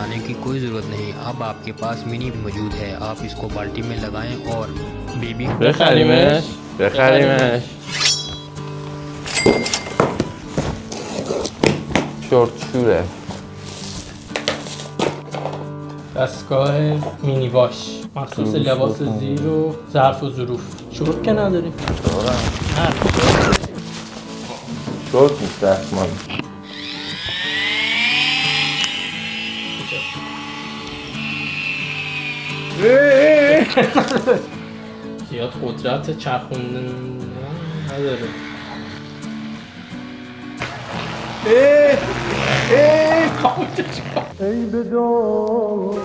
लाने की कोई ज़रूरत नहीं, अब आपके पास मिनी मौजूद है। आप इसको बाल्टी में लगाएं और बेबी بخریمش شورت شوره دستگاه مینی واش مخصوص لباس زیر و ظرف و ظروف. شورت که نداریم. شورت نیست دستمان. زیاد قدرت چرخوندن نداره. ای بدون